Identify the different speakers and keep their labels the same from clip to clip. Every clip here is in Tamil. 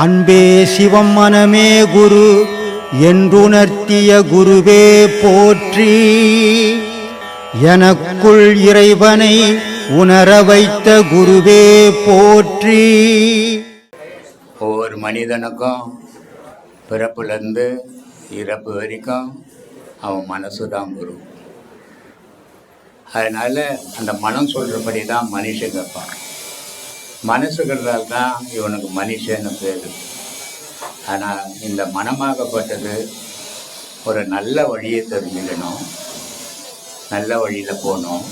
Speaker 1: அன்பே சிவம் மனமே குரு என்றுணர்த்திய குருவே போற்றி. எனக்குள் இறைவனை உணர வைத்த குருவே போற்றி.
Speaker 2: ஒவ்வொரு மனிதனுக்கும் பிறப்புலேருந்து இறப்பு வரைக்கும் அவன் மனசு தான் குரு. அதனால் அந்த மனம் சொல்கிறபடி தான் மனுஷன் கேட்பான். மனசுகளால் தான் இவனுக்கு மனுஷன்னு பேர். ஆனால் இந்த மனமாகப்பட்டது ஒரு நல்ல வழியை தெரிஞ்சுக்கணும், நல்ல வழியில் போகணும்,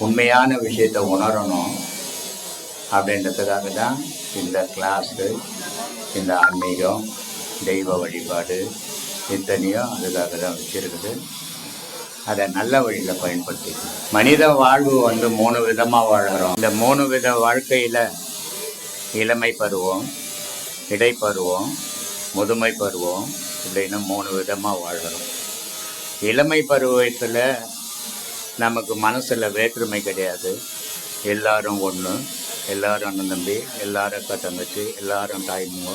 Speaker 2: உண்மையான விஷயத்தை உணரணும் அப்படின்றதுக்காக தான் இந்த கிளாஸு, இந்த ஆன்மீகம், தெய்வ வழிபாடு இத்தனையும் அதுக்காக தான் வச்சுருக்குது. அதை நல்ல வழியில் பயன்படுத்திக்கணும். மனித வாழ்வு 3 விதமாக வாழறோம். இந்த 3 வித வாழ்க்கையில் இளமை பருவம், இடைப்பருவம், முதுமை பருவம் இப்படின்னு 3 விதமாக வாழ்கிறோம். இளமை பருவத்தில் நமக்கு மனசில் வேற்றுமை கிடையாது. எல்லாரும் ஒன்று, எல்லாரும் அண்ணன் தம்பி, எல்லாரும் அக்கா தங்கச்சி, எல்லாரும் தாய்மோ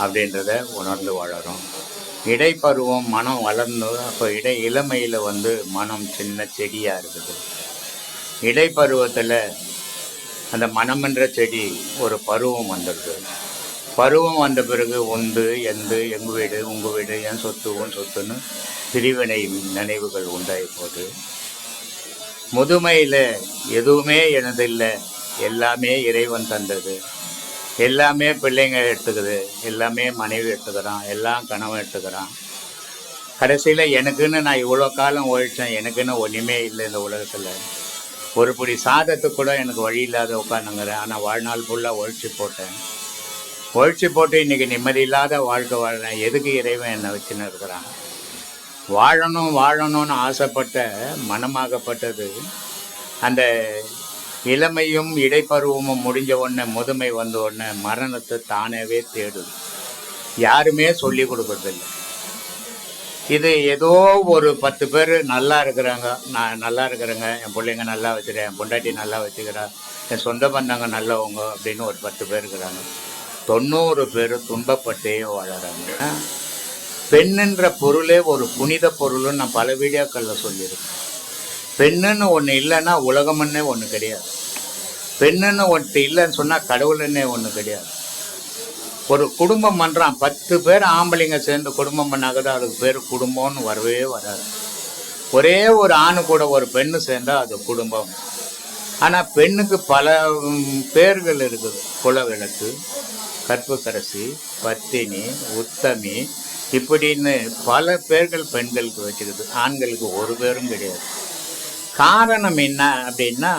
Speaker 2: அப்படின்றத உணர்ந்து வாழறோம். இடைப்பருவம் மனம் வளர்ந்து, அப்போ இளமையில் மனம் சின்ன செடியாக இருக்குது. இடைப்பருவத்தில் அந்த மனம்ன்ற செடி ஒரு பருவம் வந்துடுது. பருவம் வந்த பிறகு உண்டு, எந்து, எங்கள் வீடு, உங்கள் வீடு, என் சொத்து, உன் சொத்துன்னு பிரிவினை நினைவுகள் உண்டாகி போகுது. முதுமையில் எதுவுமே எனதில்லை, எல்லாமே இறைவன் தந்தது, எல்லாமே பிள்ளைங்க எடுத்துக்குது, எல்லாமே மனைவி எடுத்துக்கிறான், எல்லாம் கணவன் எடுத்துக்கிறான். கடைசியில் எனக்குன்னு நான் இவ்வளோ காலம் உழைச்சேன், எனக்குன்னு ஒன்றுமே இல்லை இந்த உலகத்தில். ஒரு பிடி சாதத்துக்கு கூட எனக்கு வழி இல்லாத உட்காந்துங்கிறேன். ஆனால் வாழ்நாள் ஃபுல்லாக உழைச்சி போட்டு இன்றைக்கி நிம்மதி இல்லாத வாழ்க்கை வாழ்கிறேன். எதுக்கு இறைவன் என்னை வச்சுன்னு இருக்கிறான்? வாழணும்னு ஆசைப்பட்ட மனமாகப்பட்டது அந்த இளமையும் இடைப்பருவமும் முடிஞ்ச உடனே, முதுமை வந்த உடனே மரணத்தை தானவே தேடும். யாருமே சொல்லி கொடுக்கறதில்லை. இது ஏதோ ஒரு 10 பேர் நல்லா இருக்கிறாங்க, நான் நல்லா இருக்கிறேங்க, என் பிள்ளைங்க நல்லா வச்சுக்கிறேன், என் பொண்டாட்டி நல்லா வச்சுக்கிறா, என் சொந்த பந்தங்க நல்லவங்க அப்படின்னு ஒரு 10 பேர் இருக்கிறாங்க. 90 பேர் துன்பப்பட்டே வாழறாங்க. பெண்ணுன்ற பொருளே ஒரு புனித பொருள்னு நான் பல வீடியோக்களில் சொல்லியிருக்கேன். பெண்ணுன்னு ஒன்று இல்லைன்னா உலகம்னே ஒன்று கிடையாது. பெண்ணுன்னு ஒன்று இல்லைன்னு சொன்னால் கடவுள்னே ஒன்று கிடையாது. ஒரு குடும்பம் பண்ணுறான், 10 பேர் ஆம்பளைங்க சேர்ந்து குடும்பம் பண்ணாக்கதான் அதுக்கு பேர் குடும்பம்னு வரவே வராது. ஒரே ஒரு ஆணு கூட ஒரு பெண்ணு சேர்ந்தால் அது குடும்பம். ஆனால் பெண்ணுக்கு பல பேர்கள் இருக்குது. குலவிளக்கு, கற்புக்கரசி, பத்தினி, உத்தமி இப்படின்னு பல பேர்கள் பெண்களுக்கு வச்சுக்குது. ஆண்களுக்கு ஒரு பேரும் கிடையாது. காரணம் என்ன அப்படின்னா,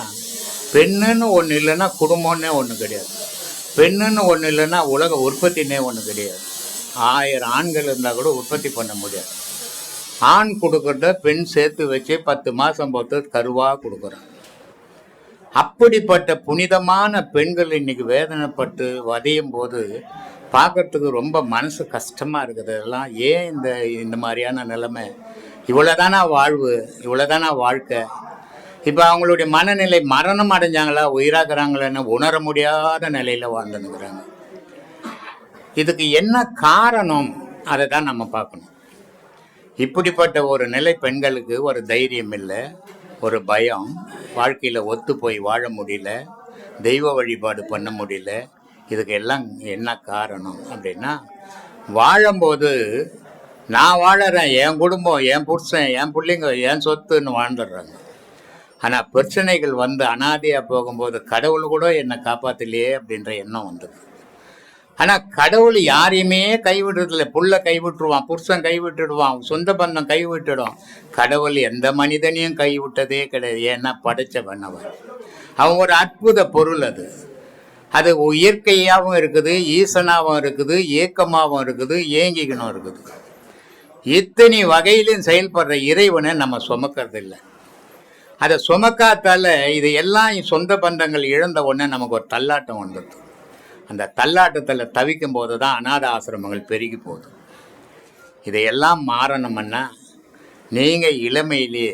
Speaker 2: பெண்ணுன்னு ஒன்று இல்லைன்னா குடும்பம்னே ஒன்று கிடையாது. பெண்ணுன்னு ஒன்று இல்லைன்னா உலக உற்பத்தினே ஒன்று கிடையாது. 1000 ஆண்கள் இருந்தால் கூட உற்பத்தி பண்ண முடியாது. ஆண் கொடுக்கறத பெண் சேர்த்து வச்சு 10 மாதம் போட்டு கருவாக கொடுக்குறான். அப்படிப்பட்ட புனிதமான பெண்கள் இன்னைக்கு வேதனைப்பட்டு வதையும் போது பார்க்கறதுக்கு ரொம்ப மனசு கஷ்டமாக இருக்குது. இதெல்லாம் ஏன் இந்த மாதிரியான நிலைமை? இவ்வளோதானா வாழ்வு, இவ்வளோதானா வாழ்க்கை? இப்போ அவங்களுடைய மனநிலை மரணம் அடைஞ்சாங்களா, உயிராகிறாங்களன்னு உணர முடியாத நிலையில் வாழ்ந்துனுக்குறாங்க. இதுக்கு என்ன காரணம்? அதை தான் நம்ம பார்க்கணும். இப்படிப்பட்ட ஒரு நிலை பெண்களுக்கு ஒரு தைரியம் இல்லை, ஒரு பயம், வாழ்க்கையில் ஒத்து போய் வாழ முடியல, தெய்வ வழிபாடு பண்ண முடியல. இதுக்கு எல்லாம் என்ன காரணம் அப்படின்னா, வாழும்போது நான் வாழறேன், என் குடும்பம், என் புருஷன், என் பிள்ளைங்க, என் சொத்துன்னு வாழ்ந்துடுறாங்க. ஆனால் பிரச்சனைகள் அனாதையாக போகும்போது கடவுள் கூட என்னை காப்பாற்றலையே அப்படின்ற எண்ணம் வந்தது. ஆனால் கடவுள் யாரையுமே கைவிடுறதில்லை. புள்ள கைவிட்டுருவான், புருஷன் கைவிட்டுடுவான், சொந்த பந்தம் கைவிட்டுடும். கடவுள் எந்த மனிதனையும் கைவிட்டதே கிடையாது. ஏன்னா படைச்சவன் அவன். அவன் ஒரு அற்புத பொருள். அது இயற்கையாகவும் இருக்குது, ஈசனாகவும் இருக்குது, ஏக்கமாகவும் இருக்குது, ஏங்கிக்கணும் இருக்குது. இத்தனை வகையிலும் செயல்படுற இறைவனை நம்ம சுமக்கிறதில்லை. அதை சுமக்காத்தால இது எல்லாம் சொந்த பந்தங்கள் இழந்த உடனே நமக்கு ஒரு தள்ளாட்டம் வந்துடுது. அந்த தள்ளாட்டத்தில் தவிக்கும் போது தான் அநாத ஆசிரமங்கள் பெருகி போகுது. இதையெல்லாம் மாறணும்னா நீங்கள் இளமையிலேயே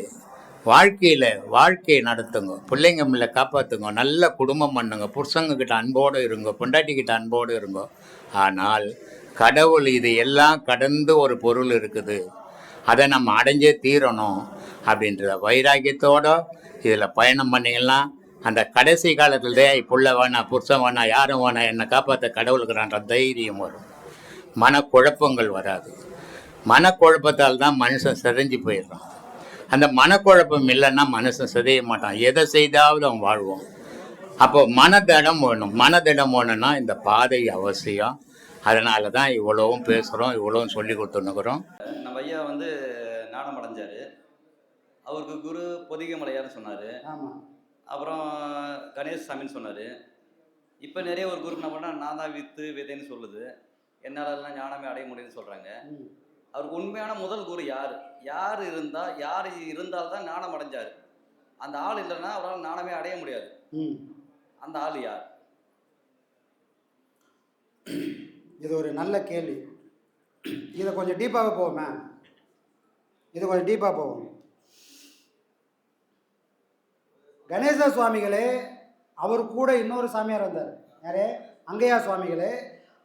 Speaker 2: வாழ்க்கையை நடத்துங்க, பிள்ளைங்க மேல காப்பாற்றுங்க, நல்ல குடும்பம் பண்ணுங்க, புருஷங்க கிட்ட அன்போடு இருங்க, பொண்டாட்டிக்கிட்ட அன்போடு இருங்க. ஆனால் கடவுள் இது எல்லாம் கடந்து ஒரு பொருள் இருக்குது, அதை நம்ம அடைஞ்சே தீரணும் அப்படின்ற வைராக்கியத்தோடு இதில் பயணம் பண்ணிங்கன்னா அந்த கடைசி காலத்தில் புள்ள வேணா, புருஷன் வேணா, யாரும் வேணா, என்னை காப்பாற்ற கடவுளுக்குறான்ற தைரியம் வரும். மனக்குழப்பங்கள் வராது. மனக்குழப்பத்தால் தான் மனுஷன் சிதைஞ்சு போயிடுறான். அந்த மனக்குழப்பம் இல்லைன்னா மனுஷன் சிதைய மாட்டான், எதை செய்தாவது அவன் வாழ்வான். அப்போ மனதிடம் வேணும். மனதிடம் வேணும்னா இந்த பாதை அவசியம். அதனால தான் இவ்வளவும் பேசுகிறோம், இவ்வளவும் சொல்லி கொடுத்துன்னுக்குறோம்.
Speaker 3: நம்ம ஐயா வந்து நாடம் அடைஞ்சார். அவருக்கு குரு பொதிகை மலையார்னு சொன்னார்.
Speaker 4: ஆமாம்.
Speaker 3: அப்புறம் கணேசசாமின்னு சொன்னார். இப்போ நிறைய ஒரு குரு என்ன பண்ணால் நான் தான் விதைன்னு சொல்லுது, என்னாலெல்லாம் ஞானமே அடைய முடியும்னு சொல்கிறாங்க. அவருக்கு உண்மையான முதல் குரு யார் இருந்தால்தான் ஞானம் அடைஞ்சார். அந்த ஆள் இல்லைன்னா அவரால் ஞானமே அடைய முடியாது. அந்த ஆள் யார்?
Speaker 4: இது ஒரு நல்ல கேள்வி. இதை கொஞ்சம் டீப்பாக போவோமே. இது கொஞ்சம் டீப்பாக போவோம். கணேச சுவாமிகளே அவர் கூட இன்னொரு சாமியார் வந்தார். யாரே? அங்கையா சுவாமிகளே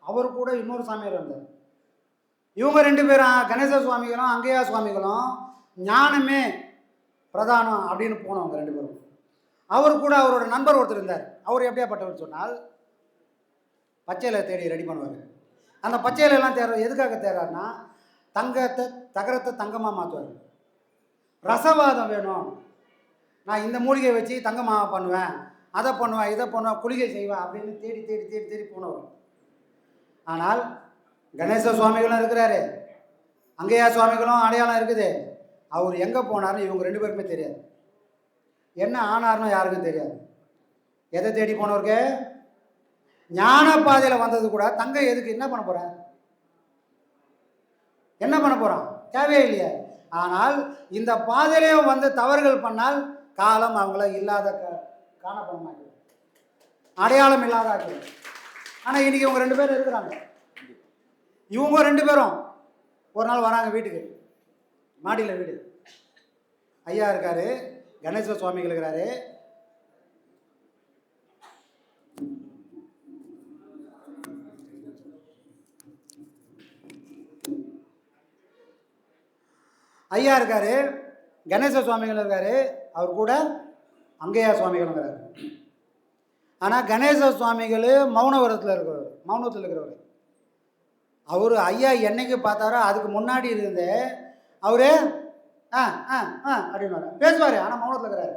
Speaker 4: அவர் கூட இன்னொரு சாமியார் வந்தார். இவங்க ரெண்டு பேரும், கணேச சுவாமிகளும் அங்கையா சுவாமிகளும் ஞானமே பிரதானம் அப்படின்னு போனவங்க ரெண்டு பேரும். அவர் கூட அவரோட நண்பர் ஒருத்தர் இருந்தார். அவர் எப்படியாப்பட்டவர் சொன்னால், பச்சையில தேடி ரெடி பண்ணுவார். அந்த பச்சையிலெல்லாம் எதுக்காக தேர்றாருன்னா, தங்கத்தை தகரத்தை தங்கமாக மாற்றுவார். ரசவாதம் வேணும், நான் இந்த மூலிகை வச்சு தங்கமாக பண்ணுவேன், அதை பண்ணுவேன், இதை பண்ணுவேன், குளிகை செய்வேன் அப்படின்னு தேடி தேடி தேடி தேடி போனவர். ஆனால் கணேச சுவாமிகளும் இருக்கிறாரு, அங்கையா சுவாமிகளும் அடையாளம் இருக்குது. அவர் எங்கே போனார்னு இவங்க ரெண்டு பேருக்குமே தெரியாது. என்ன ஆனார்னு யாருக்கும் தெரியாது. எதை தேடி போனவருக்கு? ஞான பாதையில் வந்தது கூட தங்க எதுக்கு? என்ன பண்ண போகிறான்? என்ன பண்ண போகிறான்? தேவையே இல்லையா? ஆனால் இந்த பாதையிலையும் வந்து தவறுகள் பண்ணால் காலம் அவங்கள இல்லாத காணப்படமாக்கு, அடையாளம் இல்லாத ஆக்கு. ஆனால் இன்னைக்கு இவங்க ரெண்டு பேரும் இருக்கிறாங்க. இவங்க ரெண்டு பேரும் ஒரு நாள் வராங்க வீட்டுக்கு, மாடியில் வீடு. ஐயா இருக்காரு, கணேச சுவாமிகள் இருக்கிறாரு. ஐயா இருக்காரு, கணேச சுவாமிகள் இருக்காரு, அவர் கூட அங்கையா சுவாமிகள் இருக்கிறாரு. ஆனால் கணேச சுவாமிகள் மௌனவரத்தில் இருக்கிறவர், மௌனத்தில் இருக்கிறவர். அவர் ஐயா என்னைக்கு பார்த்தாரோ அதுக்கு முன்னாடி இருந்து அவரு அப்படின்னு பேசுவார். ஆனால் மௌனத்தில் இருக்கிறாரு.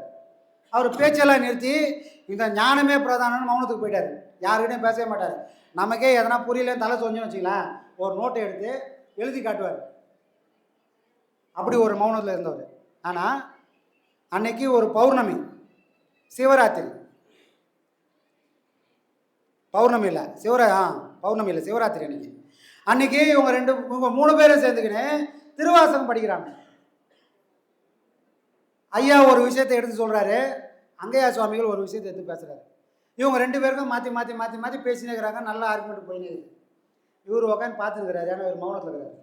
Speaker 4: அவர் பேச்செல்லாம் நிறுத்தி இந்த ஞானமே பிரதானம்னு மௌனத்துக்கு போயிட்டார். யாருக்கிட்டையும் பேசவே மாட்டார். நமக்கே எதனா புரியலன்னு தலை சொஞ்சோன்னு வச்சுக்கலாம், ஒரு நோட்டை எடுத்து எழுதி காட்டுவார். அப்படி ஒரு மௌனத்தில் இருந்தவர். ஆனால் அன்னைக்கு ஒரு பௌர்ணமி, சிவராத்திரி, பௌர்ணமி இல்லை பௌர்ணமி இல்லை, சிவராத்திரி அன்னைக்கு இவங்க மூணு பேரும் சேர்ந்துக்கின்னு திருவாசகம் படிக்கிறாங்க. ஐயா ஒரு விஷயத்தை எடுத்து சொல்கிறாரு, அங்கையா சுவாமிகள் ஒரு விஷயத்தை எடுத்து பேசுகிறாரு. இவங்க ரெண்டு பேருக்கும் மாற்றி மாற்றி மாற்றி மாற்றி பேசினே இருக்கிறாங்க. நல்லா ஆர்குமெண்ட் போயின்னு இருக்குது. இவர் உட்காந்து பார்த்துருக்கிறாரு. ஏன்னா ஒரு மௌனத்தில் இருக்கிறாரு.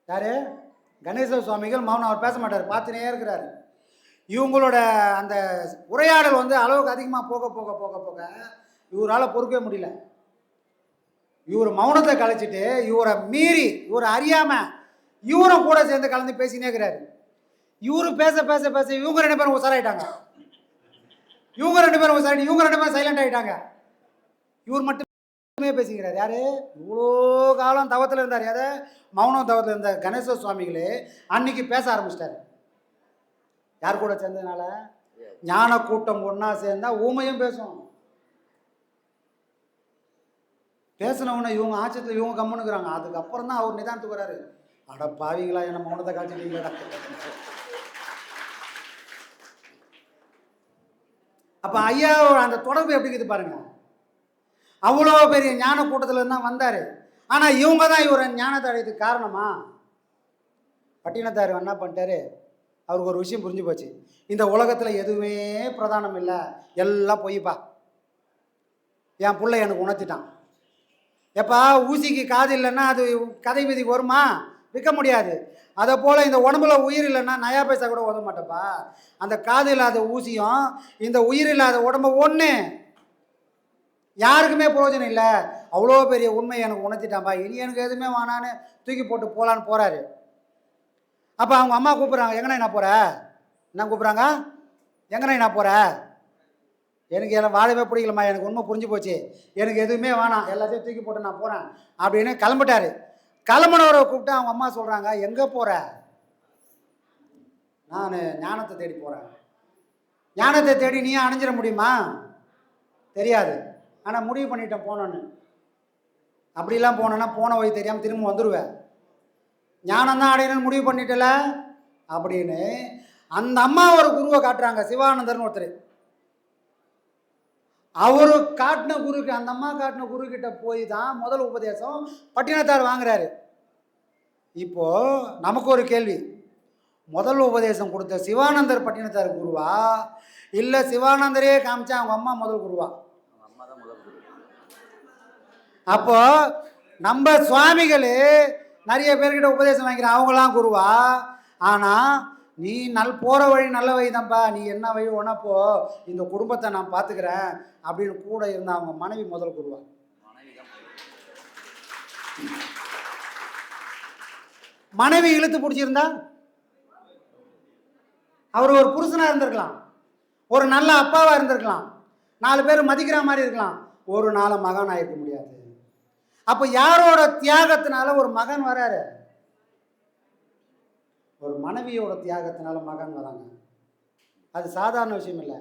Speaker 4: யாரு? கணேச சுவாமிகள் மௌனம், அவர் பேச மாட்டார், பார்த்துனே இருக்கிறாரு. இவங்களோட அந்த உரையாடல் வந்து அளவுக்கு அதிகமாக போக போக போக போக இவரால் பொறுக்கவே முடியல. இவர் மௌனத்தை கலைச்சிட்டு இவரை மீறி, இவரை அறியாமல் இவரும் கூட சேர்ந்து கலந்து பேசினே இருக்கிறாரு. இவரு பேச பேச பேச இவங்க ரெண்டு பேரும் உசாராயிட்டாங்க. இவங்க ரெண்டு பேரும் சைலண்ட் ஆகிட்டாங்க. இவர் மட்டுமே பேசிக்கிறார். யாரு? இவ்வளோ காலம் தவத்தில் இருந்தார். யாரு? மௌனம் தவத்தில் இருந்த கணேச சுவாமிகளே அன்னைக்கு பேச ஆரம்பிச்சிட்டாரு. யார் கூட சேர்ந்ததுனால? ஞான கூட்டம் ஒன்றா சேர்ந்தா ஊமையும் பேசும். பேசினவொன்னே இவங்க ஆச்சரியத்தில் இவங்க கம்முனுக்குறாங்க. அதுக்கப்புறம் தான் அவர் நிதானத்துக்கு வராரு. அட பாவிங்களா, என்ன மௌனத்தை காய்ச்சிட்டீங்களா? அப்போ ஐயா அந்த தொடர்பு எப்படி இருக்குது பாருங்க. அவ்வளோ பெரிய ஞான கூட்டத்தில் இருந்தால் வந்தார். ஆனால் இவங்க தான் இவரை ஞானத்தை அடையதுக்கு காரணமா? பட்டினத்தார் என்ன பண்ணிட்டாரு, அவருக்கு ஒரு விஷயம் புரிஞ்சு போச்சு. இந்த உலகத்தில் எதுவுமே பிரதானம் இல்லை, எல்லாம் பொய்ப்பா. என் பிள்ளை எனக்கு உணர்த்திட்டான். எப்பா ஊசிக்கு காது இல்லைன்னா அது கதை விதி வருமா? விற்க முடியாது. அதை போல் இந்த உடம்புல உயிர் இல்லைன்னா நயா பைசா கூட உதவ மாட்டேப்பா. அந்த காது இல்லாத ஊசியும் இந்த உயிர் இல்லாத உடம்பு ஒன்று, யாருக்குமே பிரயோஜனம் இல்லை. அவ்வளோ பெரிய உண்மை எனக்கு உணர்த்திட்டான்பா, இனி எனக்கு எதுவுமே வேணான்னு தூக்கி போட்டு போகலான்னு போகிறாரு. அப்போ அவங்க அம்மா கூப்பிட்றாங்க, எங்கண்ணா நான் போகிற, என்ன கூப்பிட்றாங்க, எங்கண்ணா நான் போகிற, எனக்கு எல்லாம் வாழவே பிடிக்கலம்மா, எனக்கு உண்மை புரிஞ்சு போச்சு, எனக்கு எதுவுமே வேணாம், எல்லாத்தையும் தூக்கி போட்டு நான் போகிறேன் அப்படின்னு கிளம்பிட்டாரு. கிளம்புனவரை கூப்பிட்டு அவங்க அம்மா சொல்கிறாங்க, எங்கே போகிற, நான் ஞானத்தை தேடி போகிறேன். ஞானத்தை தேடி நீ அணைஞ்சிட முடியுமா, தெரியாது, ஆனால் முடிவு பண்ணிட்டேன் போனோன்னு. அப்படிலாம் போனேன்னா போன வழி தெரியாமல் திரும்ப வந்துடுவேன். ஞானம் தான் அடையணும்னு முடிவு பண்ணிட்டல அப்படின்னு அந்த அம்மா ஒரு குருவை காட்டுறாங்க, சிவானந்தர்னு ஒருத்தர். அவரு காட்டின குருக்கு, அந்த அம்மா காட்டின குரு கிட்ட போய் தான் முதல் உபதேசம் பட்டினத்தார் வாங்குறாரு. இப்போ நமக்கு ஒரு கேள்வி, முதல் உபதேசம் கொடுத்த சிவானந்தர் பட்டினத்தார் குருவா, இல்லை சிவானந்தரே காமிச்சா அவங்க அம்மா முதல் குருவா? அப்போ நம்ம சுவாமிகளே நிறைய பேர்கிட்ட உபதேசம் வாங்கிக்கிறேன், அவங்களாம் குருவா? ஆனால் நீ போகிற வழி நல்ல வழி தான்ப்பா, நீ என்ன வழி ஒன்றப்போ இந்த குடும்பத்தை நான் பார்த்துக்கிறேன் அப்படின்னு கூட இருந்த அவங்க மனைவி முதல் குருவா? மனைவி இழுத்து பிடிச்சிருந்தா அவர் ஒரு புருஷனாக இருந்திருக்கலாம், ஒரு நல்ல அப்பாவாக இருந்திருக்கலாம், 4 பேர் மதிக்கிற மாதிரி இருக்கலாம், ஒரு நாள் மகன் ஆகிருக்க முடியாது. அப்போ யாரோட தியாகத்தினால ஒரு மகன் வராரு? ஒரு மனைவியோட தியாகத்தினால மகன் வராங்க. அது சாதாரண விஷயம் இல்லை.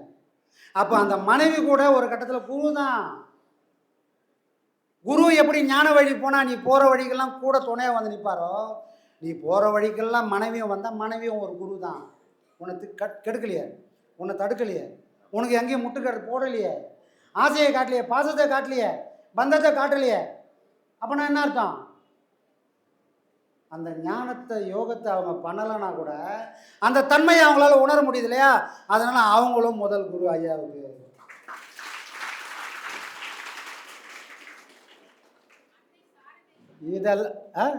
Speaker 4: அப்போ அந்த மனைவி கூட ஒரு கட்டத்தில் குரு தான். குரு எப்படி ஞான வழி போனால் நீ போகிற வழிக்கெல்லாம் கூட துணையாக வந்து நிற்பாரோ, நீ போகிற வழிக்கெல்லாம் மனைவியும் வந்தால் மனைவியும் ஒரு குரு தான். உன்னை கெடுக்கலையே, உன்னை தடுக்கலையே, உனக்கு எங்கேயும் முட்டுக்கட்டு போடலையே, ஆசையை காட்டலையே, பாசத்தை காட்டலையே, பந்தத்தை காட்டலையே, அப்படின்னா என்ன அர்த்தம்? அந்த ஞானத்தை யோகத்தை அவங்க பண்ணலைன்னா கூட அந்த தன்மையை அவங்களால உணர முடியுது இல்லையா? அதனால அவங்களும் முதல் குரு ஐயாவுக்கு. இதெல்லாம்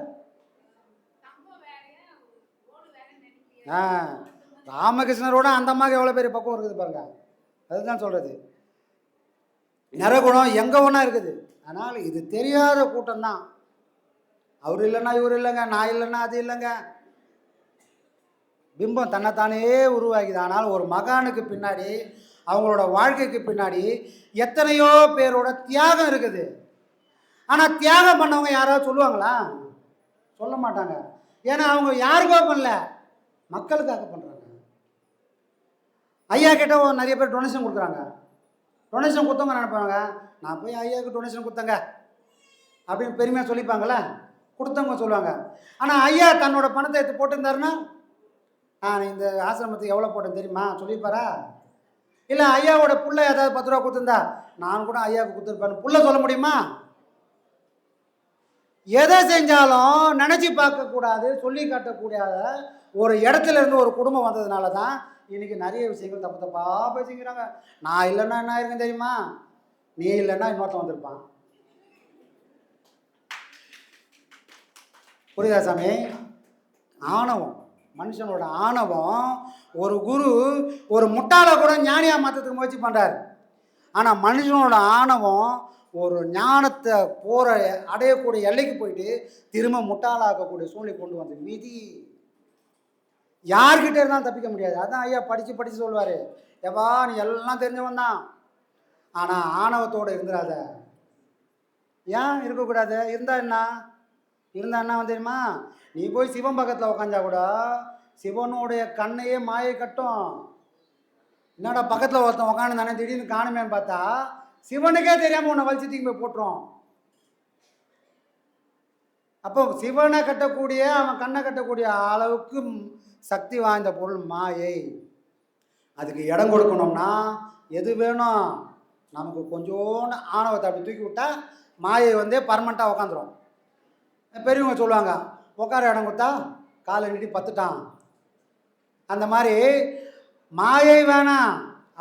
Speaker 4: ராமகிருஷ்ணரோட அந்த அம்மாவுக்கு எவ்வளோ பெரிய பக்குவம் இருக்குது பாருங்க. அதுதான் சொல்கிறது, நரகுணம் எங்கே ஒன்றா இருக்குது. அதனால் இது தெரியாத கூட்டம்தான். அவர் இல்லைன்னா இவர் இல்லைங்க, நான் இல்லைன்னா அது இல்லைங்க. பிம்பம் தன்னைத்தானே உருவாகிது. ஆனால் ஒரு மகானுக்கு பின்னாடி, அவங்களோட வாழ்க்கைக்கு பின்னாடி எத்தனையோ பேரோட தியாகம் இருக்குது. ஆனால் தியாகம் பண்ணவங்க யாராவது சொல்லுவாங்களா? சொல்ல மாட்டாங்க. ஏன்னா அவங்க யாருக்கோ பண்ணல, மக்களுக்காக பண்ணுறாங்க. ஐயா கிட்ட நிறைய பேர் டொனேஷன் கொடுக்குறாங்க. டொனேஷன் கொடுத்தவங்க நினைப்பாங்க, நான் போய் ஐயாவுக்கு டொனேஷன் கொடுத்தேங்க அப்படின்னு பெருமையாக சொல்லிப்பாங்களே, கொடுத்தவங்க சொல்லுவாங்க. ஆனால் ஐயா தன்னோட பணத்தை எடுத்து போட்டிருந்தாருன்னா, நான் இந்த ஆசிரமத்துக்கு எவ்வளோ போட்டேன் தெரியுமா சொல்லிப்பாரா? இல்லை ஐயாவோட புள்ள ஏதாவது 10 ரூபா கொடுத்துருந்தா நான் கூட ஐயாவுக்கு கொடுத்துருப்பேன் புள்ள சொல்ல முடியுமா? எதை செஞ்சாலும் நினச்சி பார்க்கக்கூடாது, சொல்லி காட்டக்கூடாத ஒரு இடத்துல இருந்து ஒரு குடும்பம் வந்ததுனால தான் இன்றைக்கி நிறைய விஷயங்கள் தப்பு தப்பாக பேசிக்கிறாங்க. நான் இல்லைன்னா என்ன ஆயிருக்குன்னு தெரியுமா? நீ இல்லைன்னா இன்னொருத்தன் வந்திருப்பான். புரியுதா சாமி? ஆணவம், மனுஷனோட ஆணவம். ஒரு குரு ஒரு முட்டாளை கூட ஞானியாக மாற்றத்துக்கு முயற்சி பண்ணுறாரு. ஆனால் மனுஷனோட ஆணவம் ஒரு ஞானத்தை அடையக்கூடிய எல்லைக்கு போயிட்டு திரும்ப முட்டாளாக்கக்கூடிய சூழ்நிலை கொண்டு வந்து விதி. யார்கிட்ட இருந்தாலும் தப்பிக்க முடியாது. அதான் ஐயா படித்து சொல்லுவார், எவா நீ எல்லாம் தெரிஞ்சவன் தான், ஆனால் ஆணவத்தோடு இருந்துடாத. ஏன் இருக்கக்கூடாது? இருந்தா என்ன தெரியுமா? நீ போய் சிவன் பக்கத்தில் உக்காந்தா கூட சிவனுடைய கண்ணையே மாயை கட்டும். என்னடா பக்கத்தில் ஒருத்தன் உக்காந்து தானே திடீர்னு காணுமேன்னு பார்த்தா சிவனுக்கே தெரியாமல் உன்னை வலிச்சு தூக்கி போய் போட்டுரும். அப்போ சிவனை கட்டக்கூடிய, அவன் கண்ணை கட்டக்கூடிய அளவுக்கு சக்தி வாய்ந்த பொருள் மாயை. அதுக்கு இடம் கொடுக்கணும்னா எது வேணும்? நமக்கு கொஞ்சோண்டு ஆணவத்தை அப்படி தூக்கி விட்டால் மாயை வந்து பர்மனெண்ட்டாக உக்காந்துரும். பெரியவங்க சொல்லுவாங்க, உட்கார இடம் கொடுத்தா காலை நீட்டி பத்துட்டான். அந்த மாதிரி மாயை வேணாம்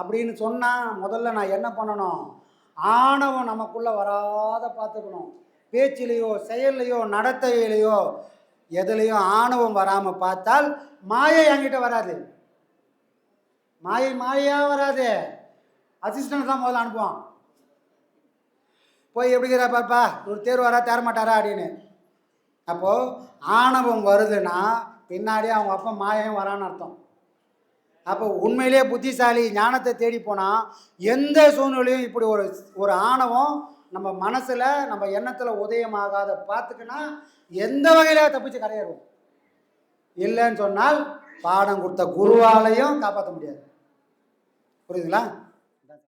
Speaker 4: அப்படின்னு சொன்னால் முதல்ல நான் என்ன பண்ணணும்? ஆணவம் நமக்குள்ளே வராத பார்த்துக்கணும். பேச்சிலையோ செயல்லையோ நடத்தையிலையோ எதுலேயும் ஆணவம் வராமல் பார்த்தால் மாயை என்கிட்ட வராது. மாயையாக வராது. அசிஸ்டன்ட் தான் முதல்ல அனுப்புவான். போய் எப்படிங்கிற பாப்பா ஒரு தேர்வு வரா தரமாட்டாரா அப்படின்னு. அப்போது ஆணவம் வருதுன்னா பின்னாடியே அவங்க அப்பா மாயம் வரான்னு அர்த்தம். அப்போ உண்மையிலே புத்திசாலி ஞானத்தை தேடி போனால் எந்த சூழ்நிலையும் இப்படி ஒரு ஆணவம் நம்ம மனசில் நம்ம எண்ணத்தில் உதயமாகாத பார்த்துக்கினா எந்த வகையில் தப்பிச்சு கரையேறுவோம். இல்லைன்னு சொன்னால் பாடம் கொடுத்த குருவாலையும் காப்பாற்ற முடியாது. புரியுதுங்களா?